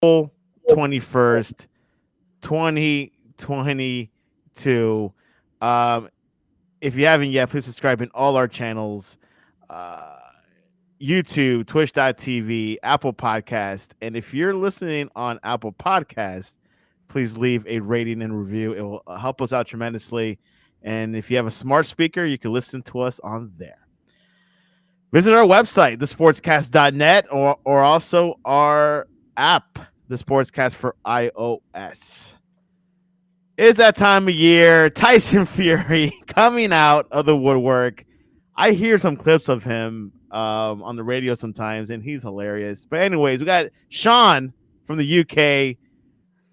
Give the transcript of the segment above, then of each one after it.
April 21st, 2022. Um, if you haven't yet, please subscribe in all our channels. Uh, YouTube, twitch.tv, Apple Podcast. And if you're listening on Apple Podcast, please leave a rating and review. It will help us out tremendously. And if you have a smart speaker, you can listen to us on there. Visit our website, thesportscast.net, or also our app, The Sportscast for iOS. It's that time of year. Tyson Fury coming out of the woodwork. I hear some clips of him on the radio sometimes, and he's hilarious. But anyways, we got Sean from the UK.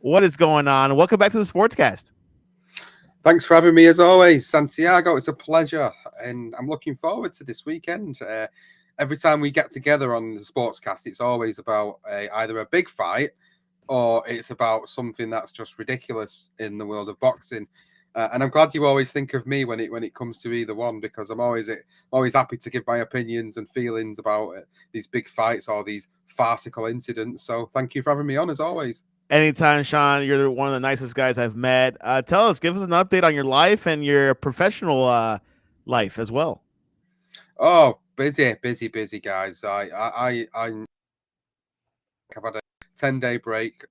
What is going on? Welcome back to the Sportscast. Thanks for having me as always, Santiago. It's a pleasure, and I'm looking forward to this weekend. Every time we get together on the Sportscast, it's always about either a big fight or it's about something that's just ridiculous in the world of boxing. And I'm glad you always think of me when it comes to either one, because I'm always happy to give my opinions and feelings about these big fights or these farcical incidents. So thank you for having me on as always. Anytime, Sean. You're one of the nicest guys I've met. Give us an update on your life and your professional life as well. Oh, busy, guys. I've had a 10-day break.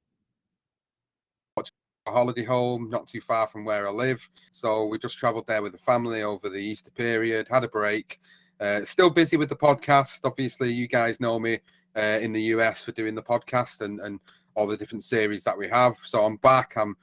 A holiday home not too far from where I live, so we just traveled there with the family over the Easter period, had a break. Still busy with the podcast. Obviously, you guys know me in the US for doing the podcast and all the different series that we have. So I'm back. I'm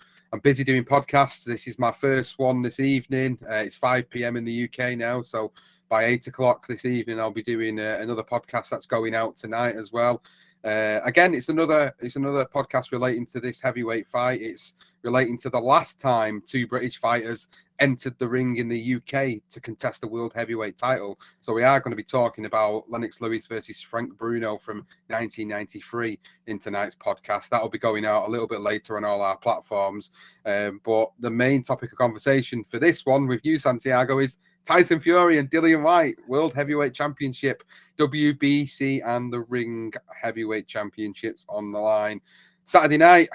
busy doing podcasts. This is my first one this evening. It's 5 p.m. in the UK now, so by 8 o'clock this evening I'll be doing another podcast that's going out tonight as well. Again, it's another podcast relating to this heavyweight fight. It's relating to the last time two British fighters entered the ring in the UK to contest the world heavyweight title. So we are going to be talking about Lennox Lewis versus Frank Bruno from 1993 in tonight's podcast. That'll be going out a little bit later on all our platforms. But the main topic of conversation for this one with you, Santiago, is Tyson Fury and Dillian Whyte, World Heavyweight Championship, WBC and the Ring Heavyweight Championships on the line. Saturday night,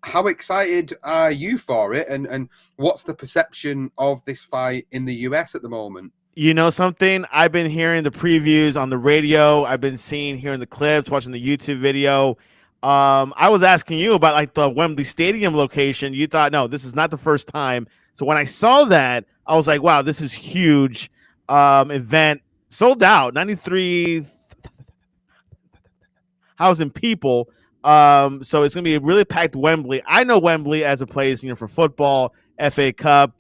how excited are you for it? And what's the perception of this fight in the US at the moment? You know something? I've been hearing the previews on the radio. I've been hearing the clips, watching the YouTube video. I was asking you about like the Wembley Stadium location. You thought, no, this is not the first time. So when I saw that, I was like, wow, this is huge. Event sold out, 93,000 people. So it's gonna be a really packed Wembley. I know Wembley as a place, for football, FA Cup,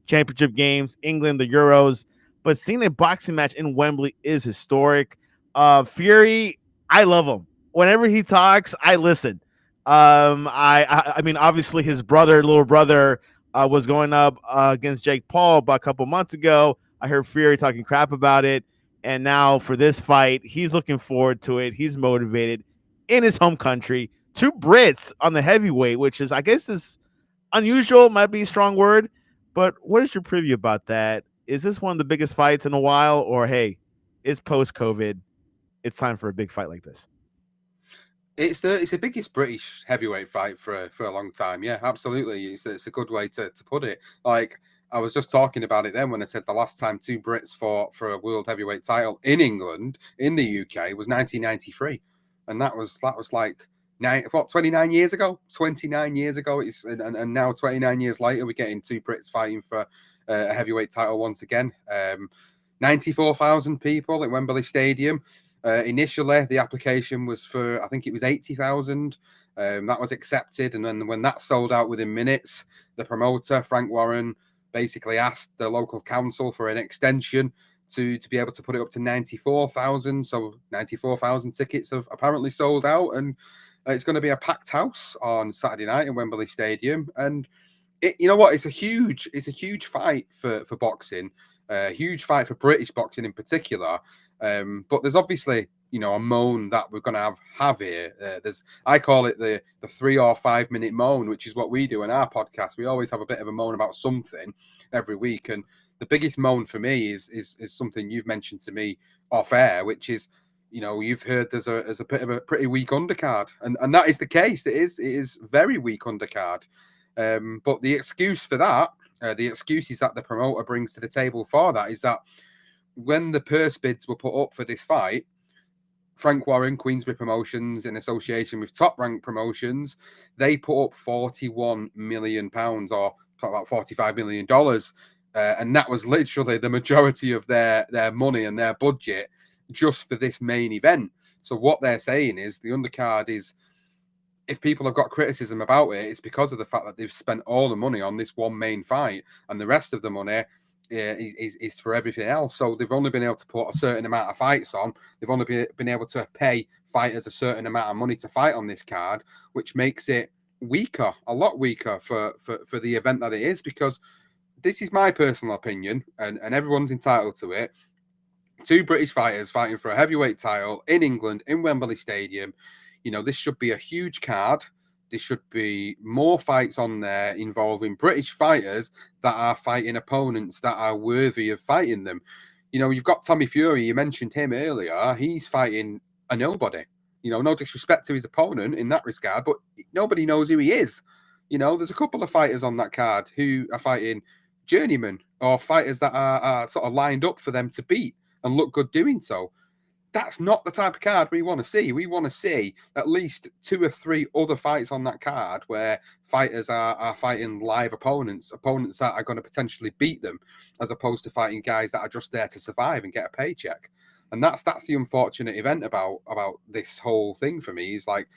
championship games, England, the Euros. But seeing a boxing match in Wembley is historic. Fury, I love him. Whenever he talks, I listen. I mean, obviously his little brother, was going up against Jake Paul about a couple months ago. I heard Fury talking crap about it. And now for this fight, he's looking forward to it. He's motivated in his home country. Two Brits on the heavyweight, which is, I guess, is unusual, might be a strong word. But what is your preview about that? Is this one of the biggest fights in a while? Or, hey, it's post-COVID. It's time for a big fight like this. It's the biggest British heavyweight fight for a long time. Yeah, absolutely. It's a good way to put it. Like, I was just talking about it then when I said the last time two Brits fought for a world heavyweight title in England, in the UK, was 1993. And that was like 29 years ago? 29 years ago. And now 29 years later, we're getting two Brits fighting for a heavyweight title once again. 94,000 people at Wembley Stadium. Initially, the application was for, I think it was 80,000. That was accepted. And then when that sold out within minutes, the promoter, Frank Warren, basically asked the local council for an extension to be able to put it up to 94,000. So 94,000 tickets have apparently sold out. And it's going to be a packed house on Saturday night in Wembley Stadium. And you know what? It's a huge fight for boxing. A huge fight for British boxing in particular. But there's obviously, a moan that we're going to have here. I call it the 3 or 5 minute moan, which is what we do in our podcast. We always have a bit of a moan about something every week. And the biggest moan for me is something you've mentioned to me off air, which is You've heard there's a bit of a pretty weak undercard, and that is the case. It is very weak undercard. But the excuse for that, the excuses that the promoter brings to the table for that is that when the purse bids were put up for this fight, Frank Warren, Queensberry Promotions, in association with Top Rank Promotions, they put up £41 million, or about $45 million. And that was literally the majority of their money and their budget just for this main event. So what they're saying is the undercard is, if people have got criticism about it, it's because of the fact that they've spent all the money on this one main fight, and the rest of the money is for everything else. So they've only been able to put a certain amount of fights on. They've only been able to pay fighters a certain amount of money to fight on this card, which makes it weaker, a lot weaker for the event that it is. Because this is my personal opinion, and everyone's entitled to it. Two British fighters fighting for a heavyweight title in England, in Wembley Stadium. This should be a huge card. There should be more fights on there involving British fighters that are fighting opponents that are worthy of fighting them. You've got Tommy Fury. You mentioned him earlier. He's fighting a nobody. No disrespect to his opponent in that regard, but nobody knows who he is. There's a couple of fighters on that card who are fighting journeymen or fighters that are sort of lined up for them to beat and look good doing so. That's not the type of card we want to see. We want to see at least 2 or 3 other fights on that card where fighters are fighting live opponents that are going to potentially beat them, as opposed to fighting guys that are just there to survive and get a paycheck. And that's the unfortunate event about this whole thing for me, is like,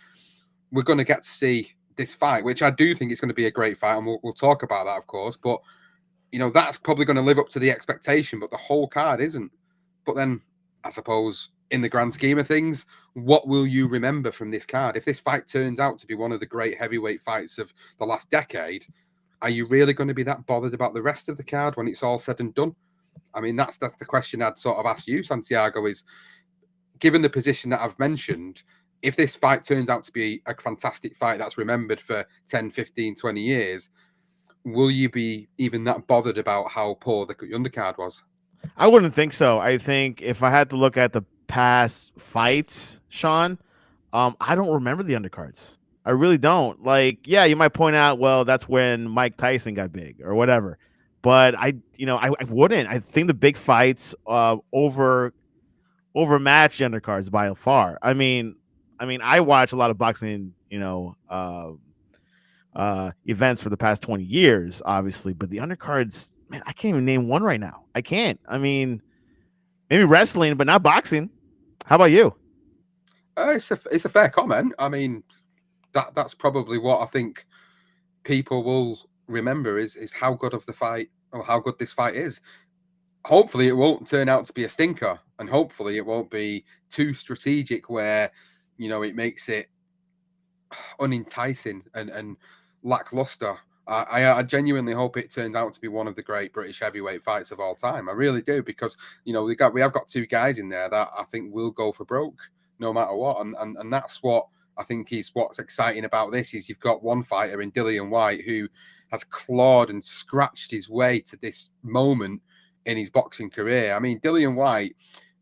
we're going to get to see this fight, which I do think is going to be a great fight, and we'll talk about that, of course. But, that's probably going to live up to the expectation, but the whole card isn't. But then, I suppose, in the grand scheme of things, what will you remember from this card? If this fight turns out to be one of the great heavyweight fights of the last decade, are you really going to be that bothered about the rest of the card when it's all said and done? I mean, that's the question I'd sort of ask you, Santiago, is, given the position that I've mentioned, if this fight turns out to be a fantastic fight that's remembered for 10, 15, 20 years, will you be even that bothered about how poor the undercard was? I wouldn't think so. I think if I had to look at the past fights, Sean, I don't remember the undercards. I really don't. Like, yeah, you might point out, well, that's when Mike Tyson got big or whatever. But I wouldn't. I think the big fights overmatch the undercards by far. I mean, I watch a lot of boxing, events for the past 20 years, obviously, but the undercards, man, I can't even name one right now. I can't. I mean, maybe wrestling, but not boxing. How about you? It's a fair comment. I mean, that's probably what I think people will remember is how good of the fight, or how good this fight is. Hopefully it won't turn out to be a stinker, and hopefully it won't be too strategic where, it makes it unenticing and lackluster. I genuinely hope it turns out to be one of the great British heavyweight fights of all time. I really do, because we have got 2 guys in there that I think will go for broke no matter what, and that's what I think is what's exciting about this. Is you've got one fighter in Dillian Whyte who has clawed and scratched his way to this moment in his boxing career. I mean, Dillian Whyte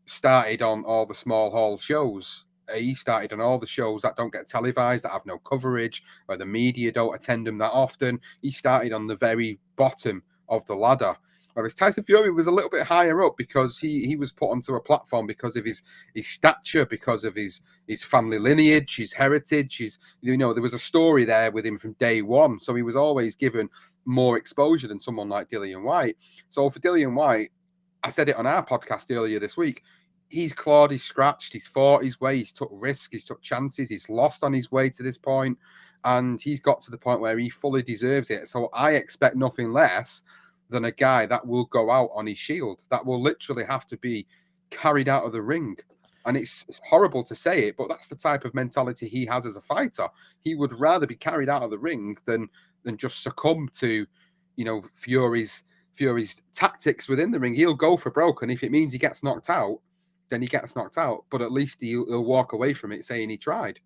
started on all the small hall shows. He started on all the shows that don't get televised, that have no coverage, where the media don't attend them that often. He started on the very bottom of the ladder. Whereas Tyson Fury was a little bit higher up because he was put onto a platform because of his stature, because of his family lineage, his heritage. There was a story there with him from day one. So he was always given more exposure than someone like Dillian Whyte. So for Dillian Whyte, I said it on our podcast earlier this week, he's clawed, he's scratched, he's fought his way, he's took risks, he's took chances, he's lost on his way to this point, and he's got to the point where he fully deserves it. So I expect nothing less than a guy that will go out on his shield, that will literally have to be carried out of the ring. And it's horrible to say it, but that's the type of mentality he has as a fighter. He would rather be carried out of the ring than just succumb to, Fury's tactics within the ring. He'll go for broke, and if it means he gets knocked out, then he gets knocked out. But at least he'll walk away from it saying he tried.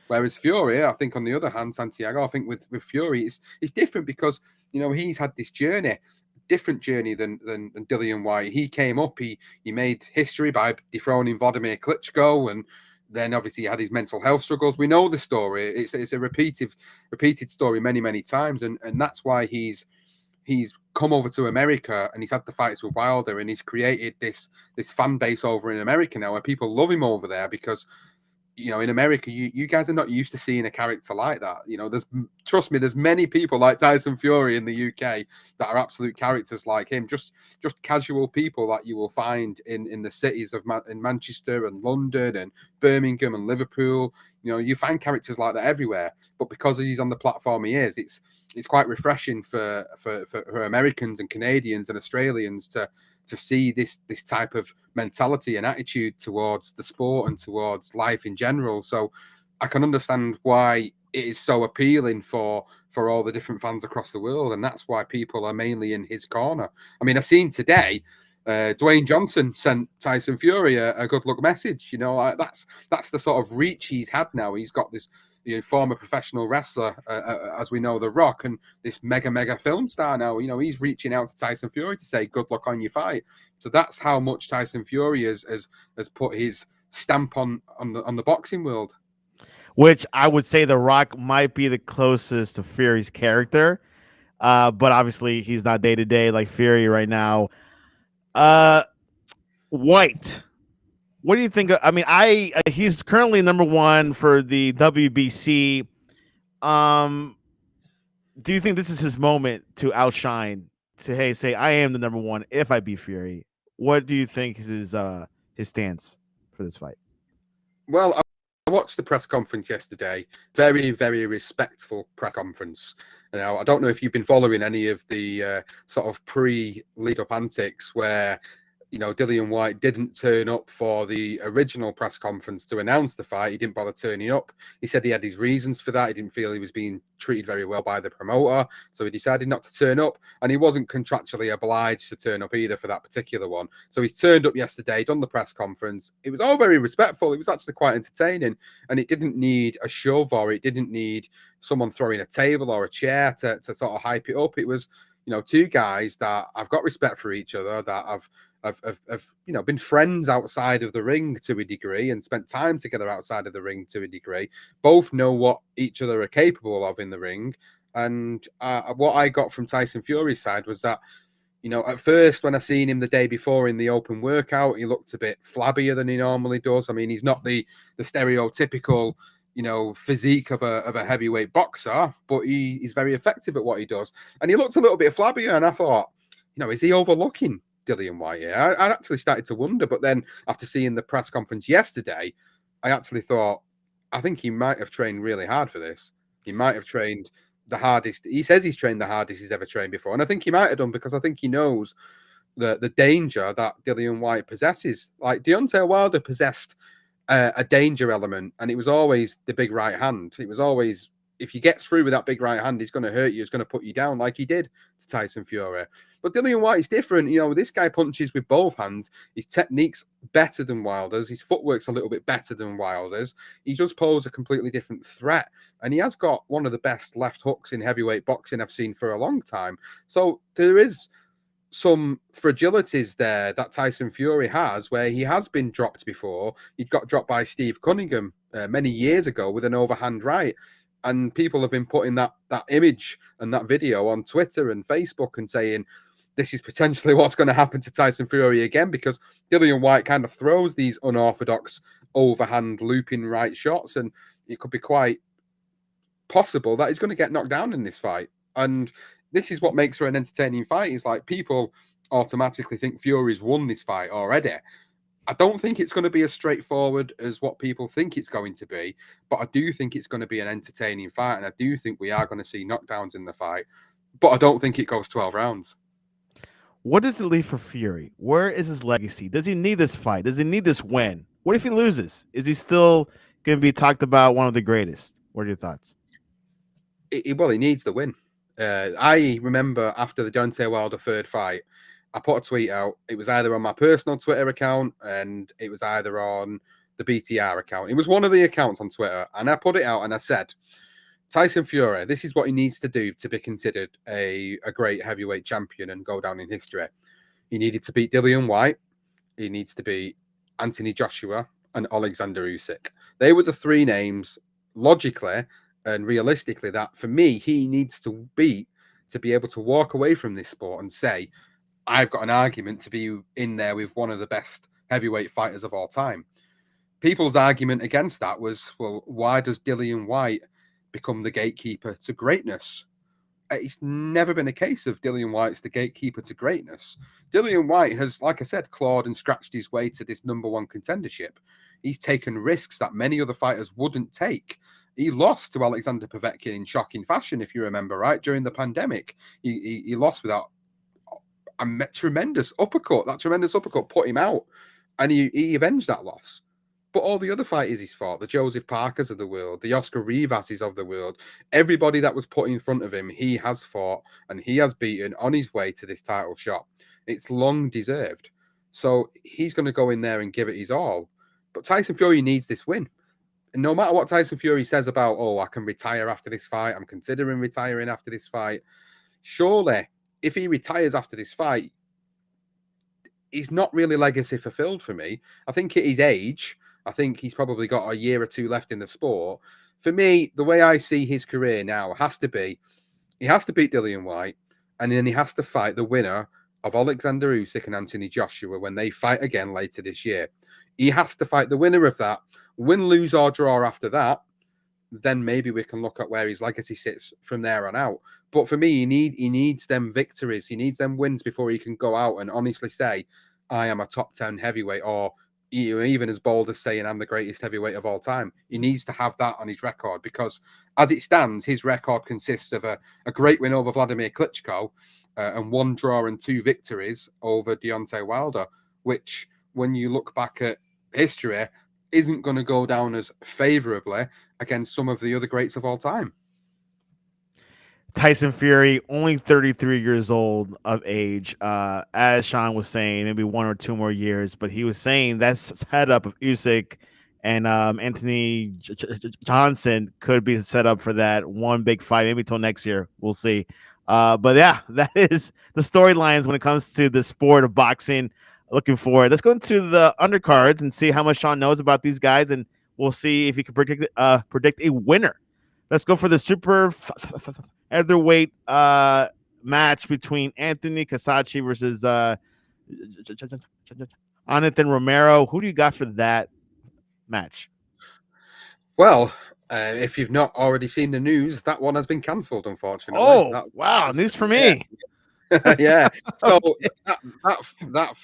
Whereas Fury, I think, on the other hand, Santiago, I think with Fury, it's different because, he's had this journey. different journey than Dillian Whyte. He came up, he made history by dethroning Vladimir Klitschko, and then obviously he had his mental health struggles. We know the story. It's a repeated story many times, and that's why he's come over to America and he's had the fights with Wilder, and he's created this fan base over in America now where people love him over there because, you know, in America, you guys are not used to seeing a character like that. You know, trust me, there's many people like Tyson Fury in the UK that are absolute characters like him, just casual people that you will find in the cities of in Manchester and London and Birmingham and Liverpool. You know, you find characters like that everywhere. But because he's on the platform he is, it's quite refreshing for Americans and Canadians and Australians to see this type of mentality and attitude towards the sport and towards life in general. So I can understand why it is so appealing for all the different fans across the world, and that's why people are mainly in his corner. I mean, I've seen today Dwayne Johnson sent Tyson Fury a good luck message. You know, that's the sort of reach he's had now. He's got this, you know, former professional wrestler, as we know, The Rock, and this mega film star now. You know, he's reaching out to Tyson Fury to say good luck on your fight. So that's how much Tyson Fury has put his stamp on the boxing world. Which I would say The Rock might be the closest to Fury's character, but obviously he's not day to day like Fury right now. Whyte, what do you think? I mean, he's currently number one for the WBC. Do you think this is his moment to outshine? To say I am the number one if I beat Fury. What do you think is his stance for this fight? Well, I watched the press conference yesterday. Very respectful press conference. Now, I don't know if you've been following any of the sort of pre-lead up antics where, you know, Dillian Whyte didn't turn up for the original press conference to announce the fight. He didn't bother turning up. He said he had his reasons for that. He didn't feel he was being treated very well by the promoter, so he decided not to turn up, and he wasn't contractually obliged to turn up either for that particular one. So he's turned up yesterday, done the press conference. It was all very respectful. It was actually quite entertaining, and it didn't need a shove, or it didn't need someone throwing a table or a chair to sort of hype it up. It was, you know, two guys that have got respect for each other, that have you know, been friends outside of the ring to a degree and spent time together outside of the ring to a degree. Both know what each other are capable of in the ring. And what I got from Tyson Fury's side was that, you know, at first when I seen him the day before in the open workout, he looked a bit flabbier than he normally does. I mean, he's not the stereotypical, you know, physique of a heavyweight boxer, but he's very effective at what he does. And he looked a little bit flabbier, and I thought, you know, is he overlooking Dillian Whyte here? I actually started to wonder, but then after seeing the press conference yesterday, I actually thought, I think he might have trained really hard for this. He might have trained the hardest. He says he's trained the hardest he's ever trained before, and I think he might have done because I think he knows the danger that Dillian Whyte possesses. Like Deontay Wilder possessed a danger element, and it was always the big right hand. It was always, if he gets through with that big right hand, he's going to hurt you. He's going to put you down like he did to Tyson Fury. But Dillian Whyte is different. You know, this guy punches with both hands. His technique's better than Wilder's. His footwork's a little bit better than Wilder's. He does pose a completely different threat. And he has got one of the best left hooks in heavyweight boxing I've seen for a long time. So there is some fragilities there that Tyson Fury has, where he has been dropped before. He got dropped by Steve Cunningham many years ago with an overhand right. And people have been putting that image and that video on Twitter and Facebook and saying, this is potentially what's going to happen to Tyson Fury again, because Dillian Whyte kind of throws these unorthodox overhand looping right shots, and it could be quite possible that he's going to get knocked down in this fight. And this is what makes for an entertaining fight. Is like people automatically think Fury's won this fight already. I don't think it's going to be as straightforward as what people think it's going to be, but I do think it's going to be an entertaining fight, and I do think we are going to see knockdowns in the fight, but I don't think it goes 12 rounds. What does it leave for Fury? Where is his legacy? Does he need this fight? Does he need this win? What if he loses? Is he still going to be talked about one of the greatest? What are your thoughts? Well, he needs the win. I remember after the Deontay Wilder third fight, I put a tweet out. It was either on my personal Twitter account and it was either on the BTR account. It was one of the accounts on Twitter. And I put it out and I said, Tyson Fury, this is what he needs to do to be considered a great heavyweight champion and go down in history. He needed to beat Dillian Whyte. He needs to beat Anthony Joshua and Alexander Usyk. They were the three names, logically and realistically, that for me, he needs to beat to be able to walk away from this sport and say, I've got an argument to be in there with one of the best heavyweight fighters of all time. People's argument against that was, well, why does Dillian Whyte become the gatekeeper to greatness? It's never been a case of Dillian Whyte's the gatekeeper to greatness. Dillian Whyte has, like I said, clawed and scratched his way to this number one contendership. He's taken risks that many other fighters wouldn't take. He lost to Alexander Povetkin in shocking fashion, if you remember, right? During the pandemic, he lost without a tremendous uppercut. That tremendous uppercut put him out, and he avenged that loss. But all the other fighters he's fought, the Joseph Parkers of the world, the Oscar Rivases of the world, everybody that was put in front of him, he has fought and he has beaten on his way to this title shot. It's long deserved. So he's going to go in there and give it his all. But Tyson Fury needs this win. And no matter what Tyson Fury says about, oh, I can retire after this fight, I'm considering retiring after this fight, surely if he retires after this fight, he's not really legacy fulfilled for me. I think at his age, I think he's probably got a year or two left in the sport. For me, the way I see his career now has to be, he has to beat Dillian Whyte, and then he has to fight the winner of Alexander Usyk and Anthony Joshua when they fight again later this year. He has to fight the winner of that. Win, lose, or draw after that, then maybe we can look at where his legacy sits from there on out. But for me, he needs them victories. He needs them wins before he can go out and honestly say, I am a top 10 heavyweight, or even as bold as saying I'm the greatest heavyweight of all time. He needs to have that on his record, because as it stands, his record consists of a great win over Vladimir Klitschko and 1 draw and 2 victories over Deontay Wilder, which when you look back at history, isn't going to go down as favorably against some of the other greats of all time. Tyson Fury, only 33 years old of age. As Sean was saying, maybe 1 or 2 more years, but he was saying that set up of Usyk and Anthony Johnson could be set up for that one big fight, maybe till next year. We'll see. But yeah, that is the storylines when it comes to the sport of boxing. Looking forward. Let's go into the undercards and see how much Sean knows about these guys, and we'll see if he can predict a winner. Let's go for the super featherweight match between Anthony Casachi versus Jonathan Romero. Who do you got for that match? Well, if you've not already seen the news, that one has been cancelled, unfortunately. Oh, wow. News for me. Yeah. So that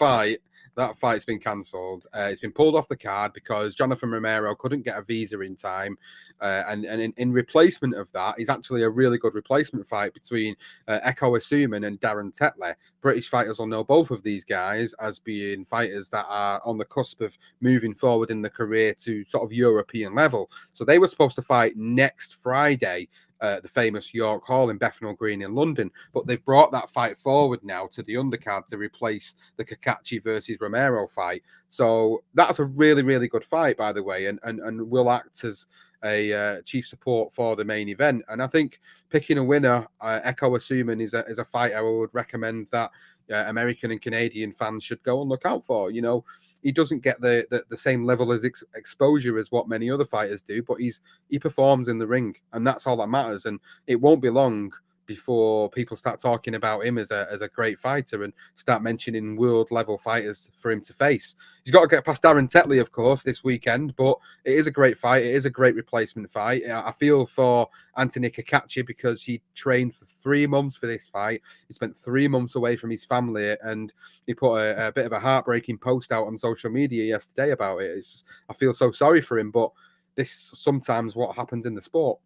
fight's been cancelled. It's been pulled off the card because Jonathan Romero couldn't get a visa in time, and in replacement of that is actually a really good replacement fight between Eko Asuman and Darren Tetley. British fighters will know both of these guys as being fighters that are on the cusp of moving forward in the career to sort of European level. So they were supposed to fight next Friday, the famous York Hall in Bethnal Green in London, but they've brought that fight forward now to the undercard to replace the Cacachi versus Romero fight. So that's a really, really good fight, by the way, and will act as a chief support for the main event. And I think picking a winner, Eko Asuman is a fight I would recommend that American and Canadian fans should go and look out for. You know, he doesn't get the same level of exposure as what many other fighters do, but he performs in the ring, and that's all that matters. And it won't be long before people start talking about him as a great fighter and start mentioning world level fighters for him to face. He's got to get past Darren Tetley, of course, this weekend, but it is a great fight. It is a great replacement fight. I feel for Anthony Cacachi because he trained for 3 months for this fight. He spent 3 months away from his family, and he put a bit of a heartbreaking post out on social media yesterday about it. I feel so sorry for him, but this is sometimes what happens in the sport.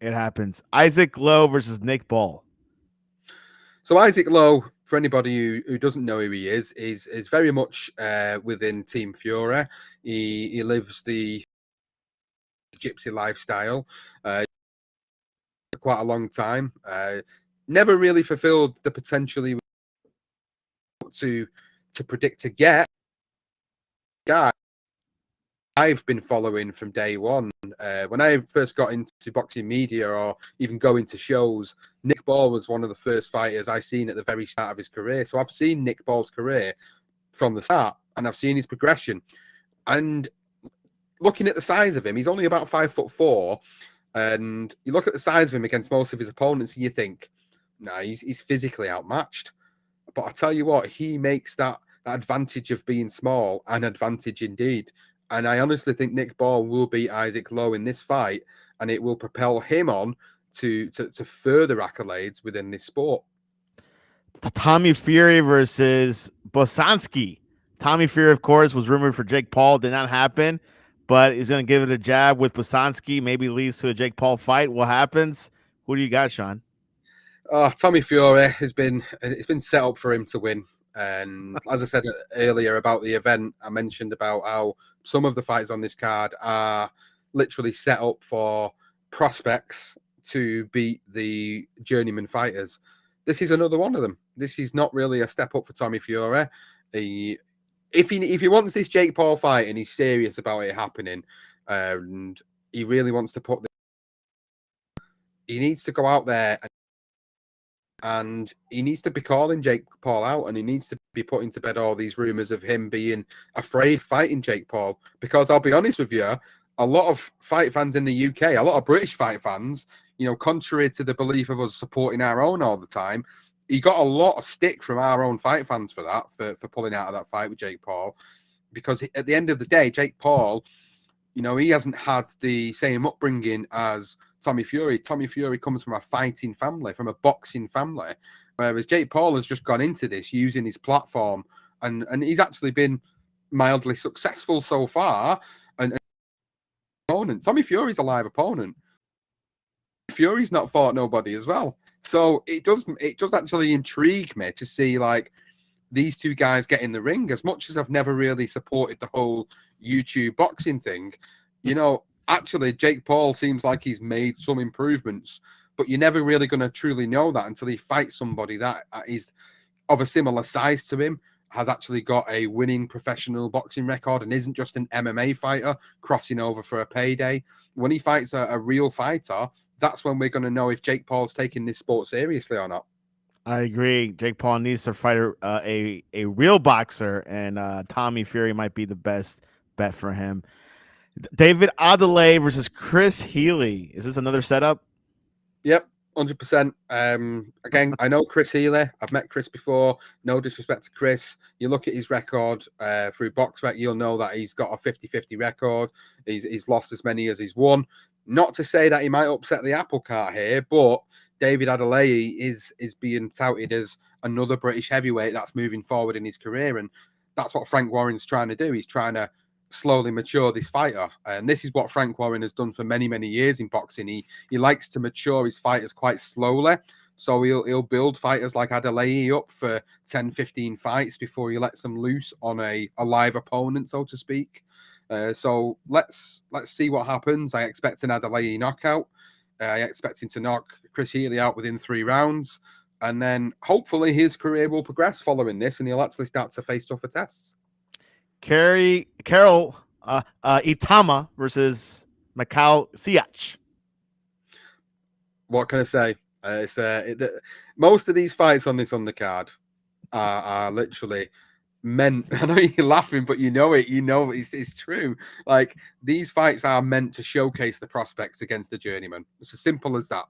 It happens. Isaac Lowe versus Nick Ball. So Isaac Lowe, for anybody who doesn't know who he is very much within Team Fury. He lives the gypsy lifestyle for quite a long time. Never really fulfilled the potential he to predict to get. Guy I've been following from day one. When I first got into boxing media or even going to shows, Nick Ball was one of the first fighters I seen at the very start of his career. So I've seen Nick Ball's career from the start, and I've seen his progression. And looking at the size of him, he's only about 5'4", and you look at the size of him against most of his opponents, and you think, nah, he's physically outmatched. But I tell you what, he makes that advantage of being small an advantage indeed. And I honestly think Nick Ball will beat Isaac Lowe in this fight, and it will propel him on to further accolades within this sport. Tommy Fury versus Bosanski. Tommy Fury, of course, was rumored for Jake Paul. Did not happen, but he's going to give it a jab with Bosanski. Maybe leads to a Jake Paul fight. What happens? Who do you got, Sean? Tommy Fury it's been set up for him to win. And as I said earlier about the event, I mentioned about how some of the fights on this card are literally set up for prospects to beat the journeyman fighters. This is another one of them. This is not really a step up for Tommy Fury. If he wants this Jake Paul fight and he's serious about it happening, and he really wants to he needs to go out there and he needs to be calling Jake Paul out, and he needs to be putting to bed all these rumors of him being afraid fighting Jake Paul. Because I'll be honest with you, a lot of fight fans in the UK, a lot of British fight fans, contrary to the belief of us supporting our own all the time, he got a lot of stick from our own fight fans for that, for pulling out of that fight with Jake Paul. Because at the end of the day, Jake Paul, he hasn't had the same upbringing as Tommy Fury. Tommy Fury comes from a fighting family, from a boxing family, whereas Jake Paul has just gone into this using his platform, and he's actually been mildly successful so far. And opponent, Tommy Fury's a live opponent. Fury's not fought nobody as well, so it does actually intrigue me to see like these two guys get in the ring. As much as I've never really supported the whole YouTube boxing thing, actually, Jake Paul seems like he's made some improvements, but you're never really going to truly know that until he fights somebody that is of a similar size to him, has actually got a winning professional boxing record, and isn't just an MMA fighter crossing over for a payday. When he fights a real fighter, that's when we're going to know if Jake Paul's taking this sport seriously or not. I agree. Jake Paul needs to fight a real boxer, and Tommy Fury might be the best bet for him. David Adelaide versus Chris Healey. Is this another setup? Yep, 100%. Again, I know Chris Healey. I've met Chris before. No disrespect to Chris. You look at his record through BoxRec, you'll know that he's got a 50-50 record. He's lost as many as he's won. Not to say that he might upset the apple cart here, but David Adelaide is being touted as another British heavyweight that's moving forward in his career, and that's what Frank Warren's trying to do. He's trying to slowly mature this fighter, and this is what Frank Warren has done for many years in boxing. He likes to mature his fighters quite slowly, so he'll build fighters like Adelaide up for 10-15 fights before he lets them loose on a live opponent, so to speak. So let's see what happens. I expect an Adelaide knockout. I expect him to knock Chris Healey out within 3 rounds, and then hopefully his career will progress following this, and he'll actually start to face tougher tests. Carol Itama versus Macau Siach. What can I say? Most of these fights on this undercard are literally meant. I know you're laughing, but you know it's true. Like, these fights are meant to showcase the prospects against the journeyman. It's as simple as that.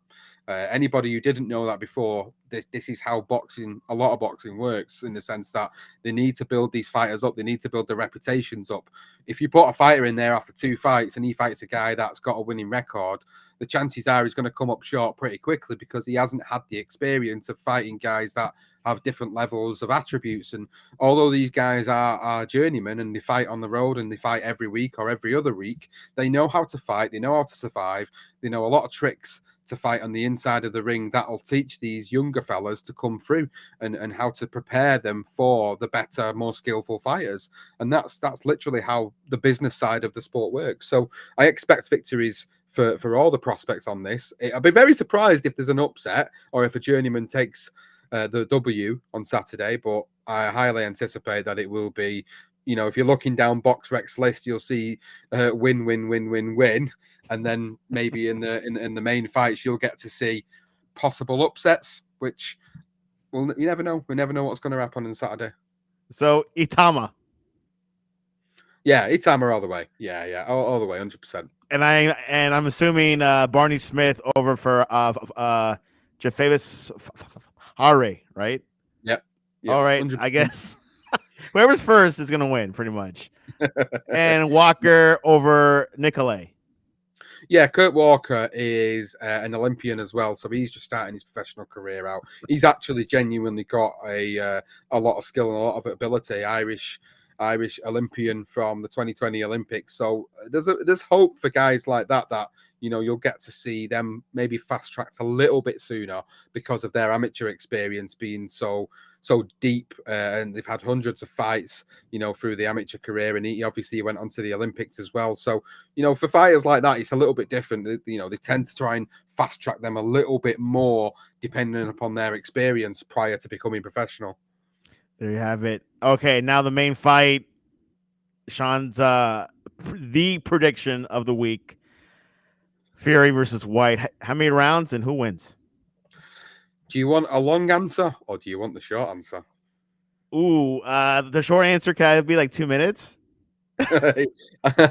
Anybody who didn't know that before, this is how a lot of boxing works, in the sense that they need to build these fighters up. They need to build their reputations up. If you put a fighter in there after 2 fights and he fights a guy that's got a winning record, the chances are he's going to come up short pretty quickly, because he hasn't had the experience of fighting guys that have different levels of attributes. And although these guys are journeymen and they fight on the road and they fight every week or every other week, they know how to fight, they know how to survive, they know a lot of tricks to fight on the inside of the ring that'll teach these younger fellas to come through, and how to prepare them for the better, more skillful fighters. And that's literally how the business side of the sport works. So I expect victories for all the prospects on this. I'll be very surprised if there's an upset or if a journeyman takes the W on Saturday, but I highly anticipate that it will be you know, if you're looking down BoxRec's list, you'll see win, win, win, win, win, and then maybe in the main fights you'll get to see possible upsets, which you never know. We never know what's going to happen on Saturday. So Itama. Yeah, Itama all the way. Yeah, all the way, 100%. And I'm assuming Barney Smith over for Jafevis Hare, right? Yep. All right, 100%. I guess whoever's first is gonna win, pretty much. And Walker over Nicolay. Yeah, Kurt Walker is an Olympian as well, so he's just starting his professional career out. He's actually genuinely got a lot of skill and a lot of ability. Irish Olympian from the 2020 Olympics. So there's hope for guys like that. You know, you'll get to see them maybe fast tracked a little bit sooner because of their amateur experience being so deep, and they've had hundreds of fights, you know, through the amateur career, and he obviously went on to the Olympics as well. So, you know, for fighters like that, it's a little bit different. You know, they tend to try and fast track them a little bit more depending upon their experience prior to becoming professional. There you have it. Okay, now the main fight. Sean's the prediction of the week. Fury versus Whyte. How many rounds and who wins? Do you want a long answer or do you want the short answer? Ooh, the short answer can be like 2 minutes.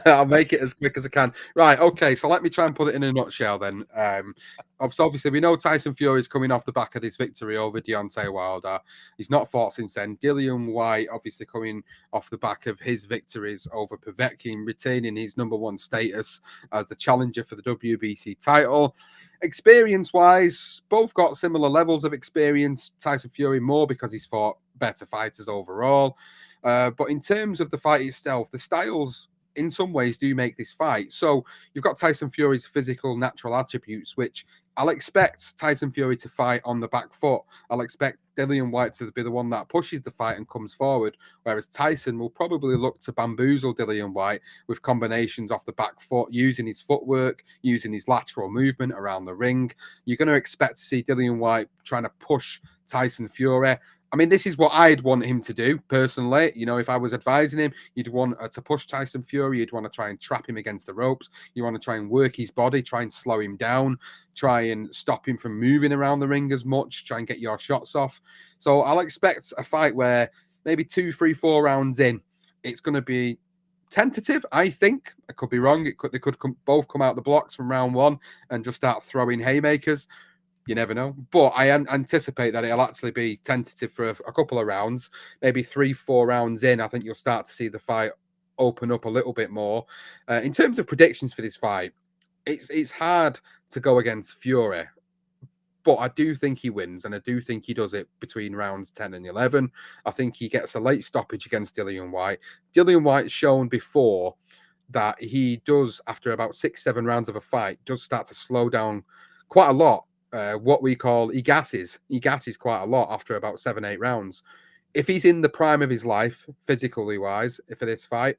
I'll make it as quick as I can. Right, okay, so let me try and put it in a nutshell then. Obviously, we know Tyson Fury is coming off the back of this victory over Deontay Wilder. He's not fought since then. Dillian Whyte, obviously, coming off the back of his victories over Povetkin, retaining his #1 status as the challenger for the WBC title. Experience-wise, both got similar levels of experience. Tyson Fury more because he's fought better fighters overall. But in terms of the fight itself, the styles in some ways do make this fight. So you've got Tyson Fury's physical, natural attributes, which I'll expect Tyson Fury to fight on the back foot. I'll expect Dillian Whyte to be the one that pushes the fight and comes forward, whereas Tyson will probably look to bamboozle Dillian Whyte with combinations off the back foot, using his footwork, using his lateral movement around the ring. You're going to expect to see Dillian Whyte trying to push Tyson Fury. I mean, this is what I'd want him to do personally. You know, if I was advising him, you'd want to push Tyson Fury. You'd want to try and trap him against the ropes. You want to try and work his body, try and slow him down, try and stop him from moving around the ring as much, try and get your shots off. So I'll expect a fight where maybe 2, 3, 4 rounds in, it's going to be tentative, I think. I could be wrong. They could both come out the blocks from round 1 and just start throwing haymakers. You never know. But I anticipate that it'll actually be tentative for a couple of rounds. Maybe 3, 4 rounds in, I think you'll start to see the fight open up a little bit more. In terms of predictions for this fight, it's hard to go against Fury. But I do think he wins, and I do think he does it between rounds 10 and 11. I think he gets a late stoppage against Dillian Whyte. Dillian Whyte's shown before that he does, after about 6, 7 rounds of a fight, does start to slow down quite a lot. What we call he gasses quite a lot after about 7, 8 rounds. If he's in the prime of his life, physically wise, for this fight,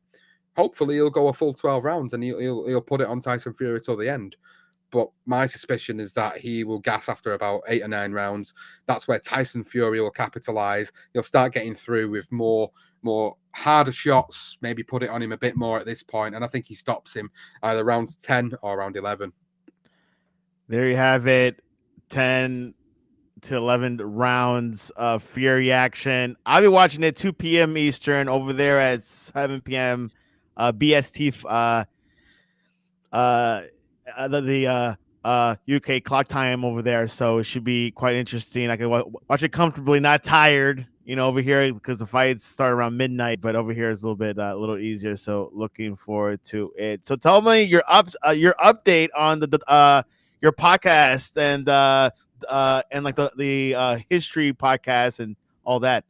hopefully he'll go a full 12 rounds and he'll put it on Tyson Fury till the end. But my suspicion is that he will gas after about 8 or 9 rounds. That's where Tyson Fury will capitalize. He'll start getting through with more harder shots, maybe put it on him a bit more at this point, and I think he stops him either round 10 or round 11. There you have it. 10 to 11 rounds of Fury action. I'll be watching it 2 p.m. Eastern over there at 7 p.m. BST. The UK clock time over there, so it should be quite interesting. I can watch it comfortably, not tired. You know, over here because the fights start around midnight, but over here is a little easier. So looking forward to it. So tell me your update on the your podcast and like the history podcast and all that.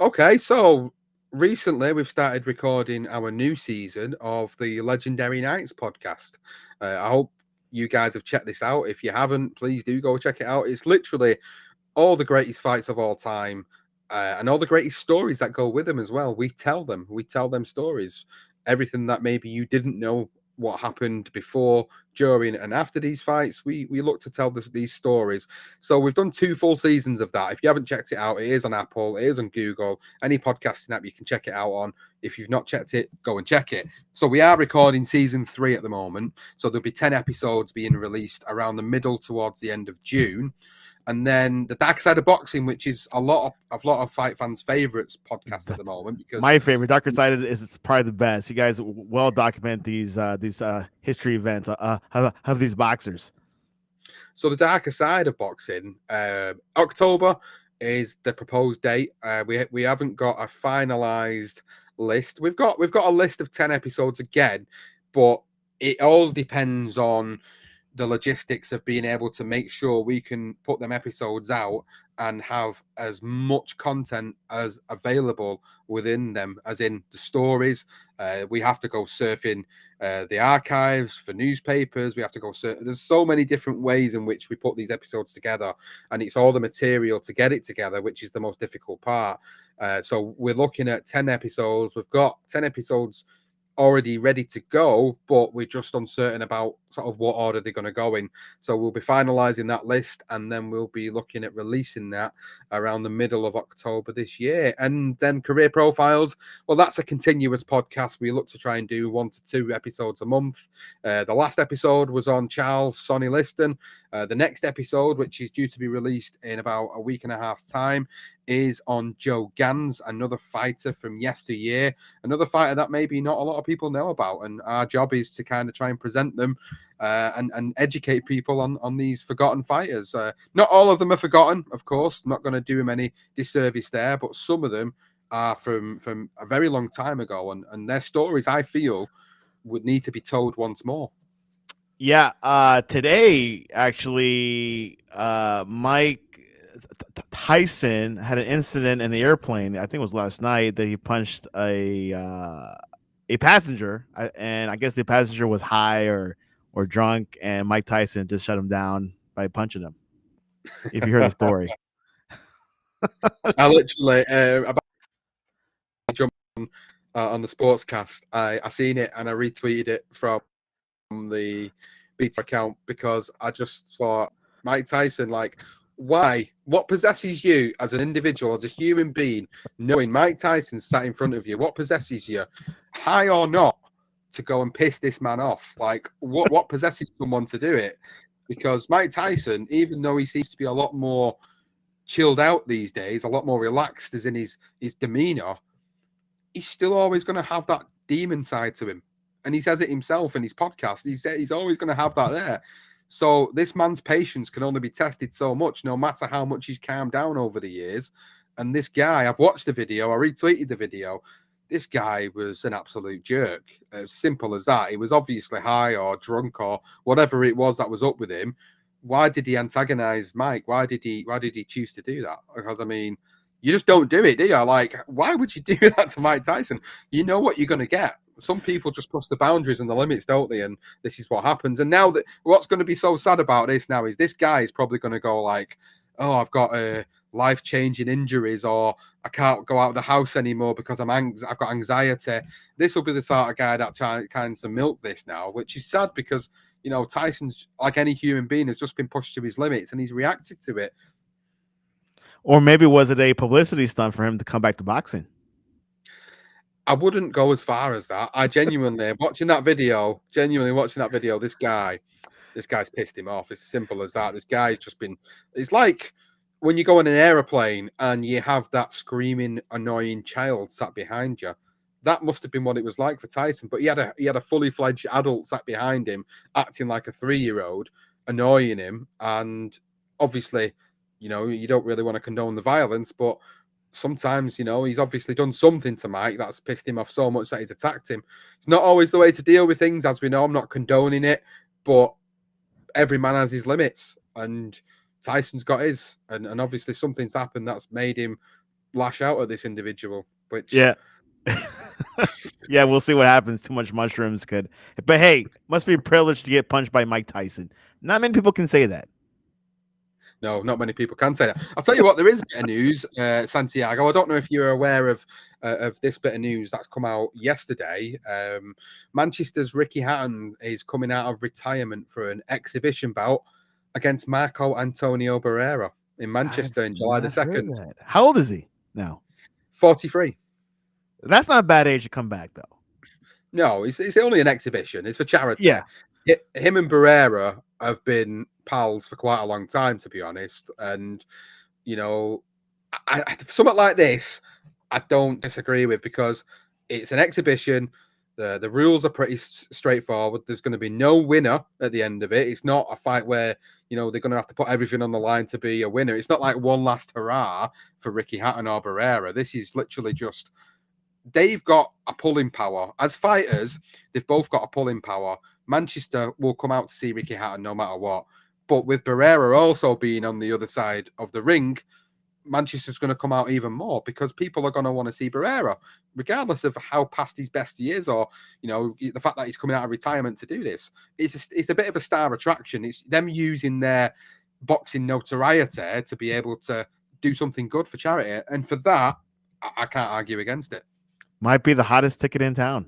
Okay, so recently we've started recording our new season of the Legendary Nights podcast. I hope you guys have checked this out. If you haven't, please do go check it out. It's literally all the greatest fights of all time, and all the greatest stories that go with them as well. We tell them stories, everything that maybe you didn't know what happened before, during, and after these fights. We look to tell these stories. So we've done 2 full seasons of that. If you haven't checked it out, it is on Apple, it is on Google, any podcasting app you can check it out on. If you've not checked it, go and check it. So we are recording season 3 at the moment. So there'll be 10 episodes being released around the middle towards the end of June. And then the Dark Side of Boxing, which is a lot of fight fans' favorites podcast at the moment, because My favorite, Darker Side, is it's probably the best. You guys well document these history events of these boxers. so the darker side of boxing, October is the proposed date. We haven't got a finalized list. We've got a list of 10 episodes again, but it all depends on the logistics of being able to make sure we can put them episodes out and have as much content as available within them, as in the stories. We have to go surfing the archives for newspapers. We have to go there's so many different ways in which we put these episodes together, and it's all the material to get it together, which is the most difficult part. So we're looking at 10 episodes. We've got 10 episodes already ready to go, but we're just uncertain about sort of what order they're going to go in. So we'll be finalizing that list, and then we'll be looking at releasing that around the middle of October this year. And then career profiles, well, that's a continuous podcast. We look to try and do 1 to 2 episodes a month. The last episode was on Charles Sonny Liston. The next episode, which is due to be released in about a week and a half's time, is on Joe Gans, another fighter from yesteryear, another fighter that maybe not a lot of people know about. And our job is to kind of try and present them and educate people on these forgotten fighters. Not all of them are forgotten, of course. I'm not going to do them any disservice there, but some of them are from a very long time ago, and their stories, I feel, would need to be told once more. Yeah, today actually, Mike Tyson had an incident in the airplane. I think it was last night that he punched a passenger, and I guess the passenger was high or drunk, and Mike Tyson just shut him down by punching him. If you heard the story, I literally about jump on the sportscast. I seen it and I retweeted it from the Beta account, because I just thought, Mike Tyson, like, why? What possesses you as an individual, as a human being, knowing Mike Tyson sat in front of you? What possesses you, high or not, to go and piss this man off? Like, what possesses someone to do it? Because Mike Tyson, even though he seems to be a lot more chilled out these days, a lot more relaxed as in his demeanor, he's still always going to have that demon side to him. And he says it himself in his podcast. He's always going to have that there. So this man's patience can only be tested so much, no matter how much he's calmed down over the years. And this guy, I've watched the video, I retweeted the video. This guy was an absolute jerk. As simple as that. He was obviously high or drunk or whatever it was that was up with him. Why did he antagonize Mike? Why did he choose to do that? Because, I mean, you just don't do it, do you? Like, why would you do that to Mike Tyson? You know what you're going to get. Some people just cross the boundaries and the limits, don't they? And this is what happens. And now that what's going to be so sad about this now is this guy is probably going to go like, oh, I've got life-changing injuries, or I can't go out of the house anymore because I've got anxiety. This will be the sort of guy that tries to milk this now, which is sad because, you know, Tyson's, like any human being, has just been pushed to his limits and he's reacted to it. or maybe was it a publicity stunt for him to come back to boxing? I wouldn't go as far as that. I genuinely watching that video, this guy's pissed him off. It's as simple as that. This guy's just been, it's like when you go in an aeroplane and you have that screaming, annoying child sat behind you. That must have been what it was like for Tyson. But he had a fully fledged adult sat behind him, acting like a 3-year-old, annoying him. And obviously, you know, you don't really want to condone the violence, but sometimes, you know, he's obviously done something to Mike that's pissed him off so much that he's attacked him. It's not always the way to deal with things, as we know. I'm not condoning it, but every man has his limits, and Tyson's got his. And obviously something's happened that's made him lash out at this individual, which... Yeah. Yeah, we'll see what happens. Too much mushrooms could. But hey, must be a privilege to get punched by Mike Tyson. Not many people can say that. No, not many people can say that. I'll tell you what, there is a bit of news, Santiago. I don't know if you're aware of this bit of news that's come out yesterday. Manchester's Ricky Hatton is coming out of retirement for an exhibition bout against Marco Antonio Barrera in I've Manchester in July the not heard 2nd. that. How old is he now? 43. That's not a bad age to come back, though. No, it's only an exhibition. It's for charity. Yeah. Him and Barrera have been pals for quite a long time, to be honest. And, you know, something like this, I don't disagree with because it's an exhibition. The rules are pretty straightforward. There's going to be no winner at the end of it. It's not a fight where, you know, they're going to have to put everything on the line to be a winner. It's not like one last hurrah for Ricky Hatton or Barrera. This is literally just they've got a pulling power. As fighters, they've both got a pulling power. Manchester will come out to see Ricky Hatton no matter what. But with Barrera also being on the other side of the ring, Manchester's going to come out even more because people are going to want to see Barrera, regardless of how past his best he is, or you know the fact that he's coming out of retirement to do this. It's a bit of a star attraction. It's them using their boxing notoriety to be able to do something good for charity, and for that, I can't argue against it. Might be the hottest ticket in town.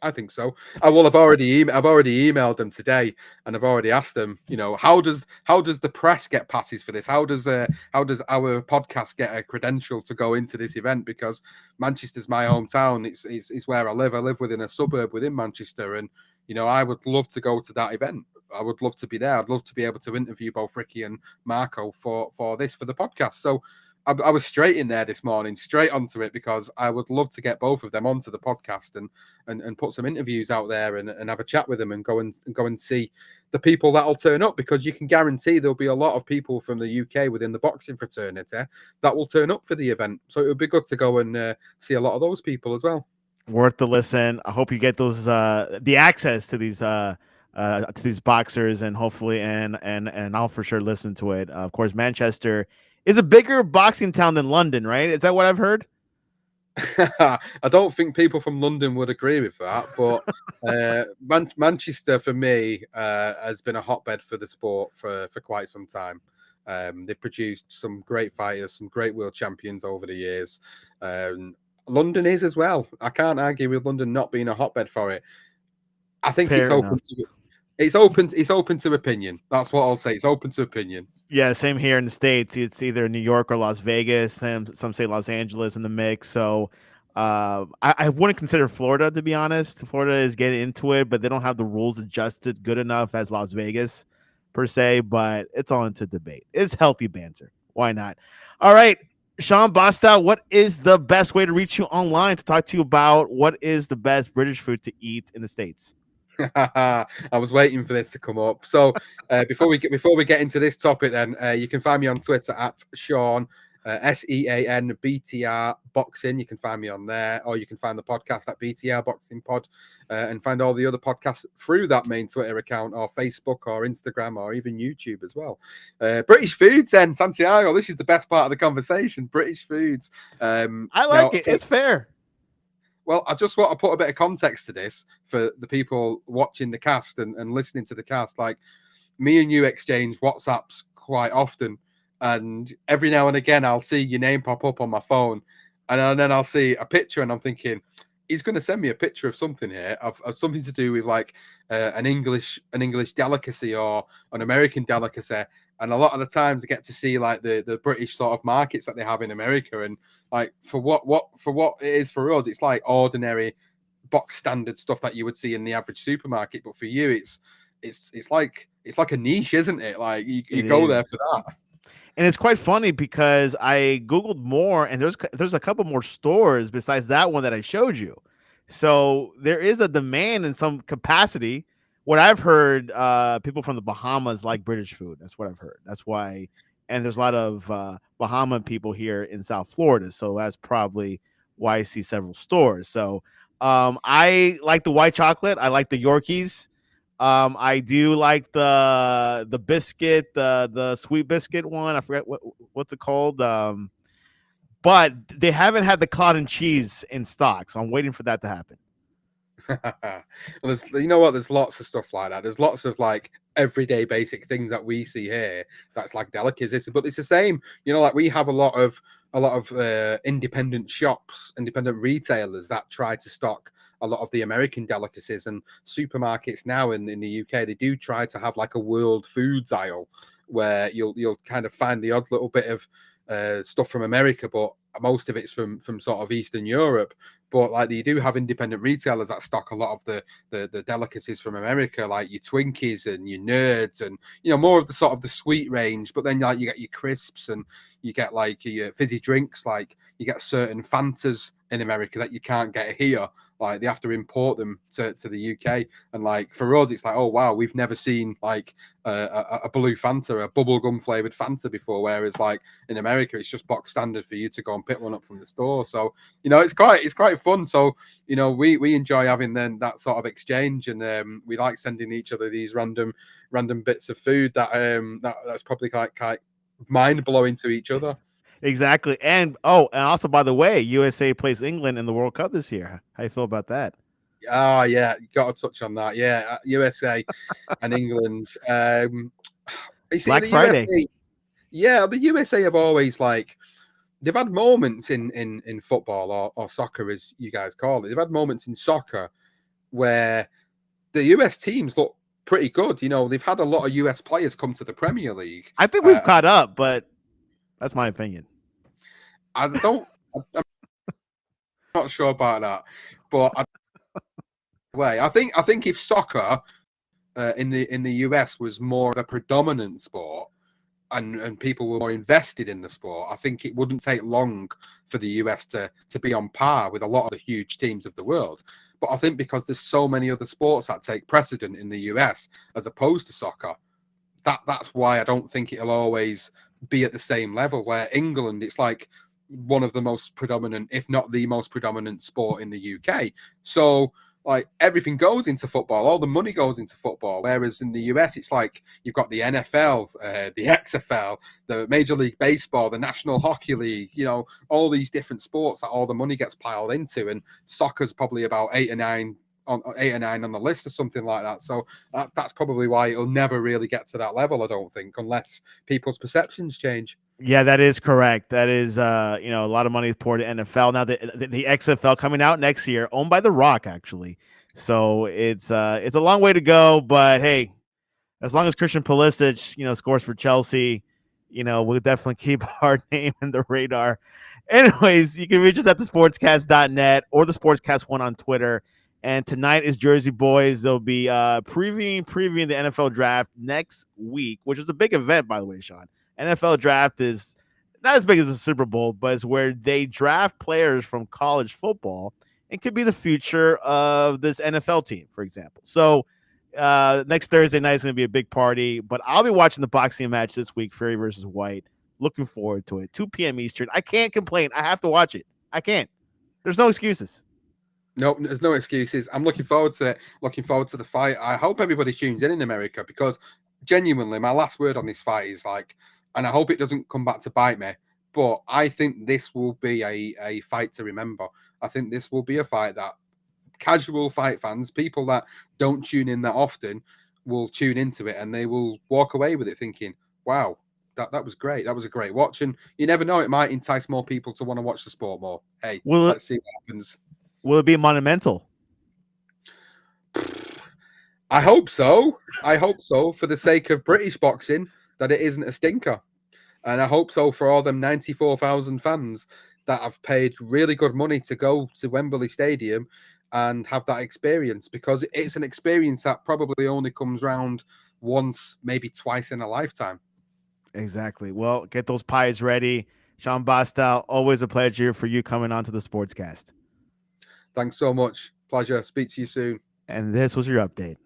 I think so. I've already emailed them today, and I've already asked them. You know, how does the press get passes for this? How does our podcast get a credential to go into this event? Because Manchester's my hometown. It's where I live. I live within a suburb within Manchester, and you know, I would love to go to that event. I would love to be there. I'd love to be able to interview both Ricky and Marco for the podcast. So I was straight in there this morning, straight onto it, because I would love to get both of them onto the podcast and put some interviews out there and have a chat with them and go and see the people that'll turn up, because you can guarantee there'll be a lot of people from the UK within the boxing fraternity that will turn up for the event. So it would be good to go and see a lot of those people as well. Worth the listen. I hope you get those the access to these boxers, and hopefully and I'll for sure listen to it. Of course, Manchester is a bigger boxing town than London, right? Is that what I've heard? I don't think people from London would agree with that, but Manchester for me has been a hotbed for the sport for quite some time. They've produced some great fighters, some great world champions over the years. London is as well. I can't argue with London not being a hotbed for it. I think Fair it's open enough. it's open to opinion. That's what I'll say. It's open to opinion. Yeah, same here in the States. It's either New York or Las Vegas, and some say Los Angeles in the mix. So I wouldn't consider Florida, to be honest. Florida is getting into it, but they don't have the rules adjusted good enough as Las Vegas, per se. But it's all into debate. It's healthy banter. Why not? All right, Sean Bastow, what is the best way to reach you online to talk to you about what is the best British food to eat in the States? I was waiting for this to come up. So before we get into this topic, then you can find me on Twitter at Sean SEAN BTR Boxing. You can find me on there, or you can find the podcast at BTR Boxing Pod, and find all the other podcasts through that main Twitter account, or Facebook, or Instagram, or even YouTube as well. British foods, then Santiago. This is the best part of the conversation. British foods. I like it. It's fair. Well, I just want to put a bit of context to this for the people watching the cast and listening to the cast. Like, me and you exchange WhatsApps quite often, and every now and again I'll see your name pop up on my phone, and then I'll see a picture, and I'm thinking, he's going to send me a picture of something here, of something to do with like an English delicacy or an American delicacy. And a lot of the times I get to see like the British sort of markets that they have in America, and like for what it is for us, it's like ordinary box standard stuff that you would see in the average supermarket. But for you, it's like a niche, isn't it? Like you go there for that. And it's quite funny because I Googled more, and there's a couple more stores besides that one that I showed you. So there is a demand in some capacity. What I've heard, people from the Bahamas like British food. That's what I've heard. That's why, and there's a lot of Bahama people here in South Florida. So that's probably why I see several stores. So I like the white chocolate. I like the Yorkies. I do like the biscuit, the sweet biscuit one. I forget what's it called. But they haven't had the cotton cheese in stock, so I'm waiting for that to happen. Well, you know what? There's lots of stuff like that. There's lots of like everyday basic things that we see here. That's like delicacies, but it's the same. Like we have a lot of independent shops, independent retailers that try to stock a lot of the American delicacies, and supermarkets now in the UK, they do try to have like a world foods aisle where you'll kind of find the odd little bit of stuff from America, but most of it's from sort of Eastern Europe. But like you do have independent retailers that stock a lot of the delicacies from America, like your Twinkies and your Nerds, and more of the sort of the sweet range. But then like you get your crisps, and you get like your fizzy drinks, like you get certain Fantas in America that you can't get here. Like they have to import them to the UK, and like for us, it's like, oh wow, we've never seen like a blue Fanta, a bubblegum flavored Fanta before. Whereas like in America, it's just box standard for you to go and pick one up from the store. So it's quite fun. So we enjoy having then that sort of exchange, and we like sending each other these random bits of food that's probably quite mind blowing to each other. Exactly. And also, by the way, USA plays England in the World Cup this year. How you feel about that? Oh yeah, you got to touch on that. Yeah, USA and England. You see, Black the Friday. USA. Yeah, the USA have always they've had moments in football or soccer, as you guys call it. They've had moments in soccer where the US teams look pretty good. They've had a lot of US players come to the Premier League. I think we've caught up, but that's my opinion. I'm not sure about that, but I think if soccer in the US was more of a predominant sport, and people were more invested in the sport, I think it wouldn't take long for the US to be on par with a lot of the huge teams of the world. But I think because there's so many other sports that take precedent in the US as opposed to soccer, that's why I don't think it'll always be at the same level. Where England, it's like one of the most predominant, if not the most predominant sport in the UK. So like everything goes into football, all the money goes into football. Whereas in the US, it's like you've got the NFL, the XFL, the Major League Baseball, the National Hockey League, all these different sports that all the money gets piled into. And soccer's probably about 8 or 9 on the list or something like that. So that's probably why it'll never really get to that level, I don't think, unless people's perceptions change. Yeah, that is correct. That is, a lot of money is poured in NFL. Now the XFL coming out next year, owned by The Rock, actually. So it's a long way to go, but hey, as long as Christian Pulisic, scores for Chelsea, we'll definitely keep our name in the radar. Anyways, you can reach us at thesportscast.net or the Sportscast1 on Twitter. And tonight is Jersey Boys. They'll be previewing the NFL draft next week, which is a big event, by the way, Sean. NFL draft is not as big as the Super Bowl, but it's where they draft players from college football and could be the future of this NFL team, for example. So next Thursday night is going to be a big party, but I'll be watching the boxing match this week, Fury versus Whyte. Looking forward to it. 2 p.m. Eastern. I can't complain. I have to watch it. I can't. There's no excuses. Nope, there's no excuses. I'm looking forward to it. Looking forward to the fight. I hope everybody tunes in America, because genuinely, my last word on this fight is and I hope it doesn't come back to bite me, but I think this will be a fight to remember. I think this will be a fight that casual fight fans, people that don't tune in that often, will tune into it, and they will walk away with it thinking, wow, that was great. That was a great watch. And you never know, it might entice more people to want to watch the sport more. Hey, let's see what happens. Will it be monumental? I hope so. I hope so, for the sake of British boxing, that it isn't a stinker. And I hope so for all them 94,000 fans that have paid really good money to go to Wembley Stadium and have that experience, because it's an experience that probably only comes round once, maybe twice in a lifetime. Exactly. Well, get those pies ready. Sean Bastow, always a pleasure for you coming on to the Sportscast. Thanks so much. Pleasure. Speak to you soon. And this was your update.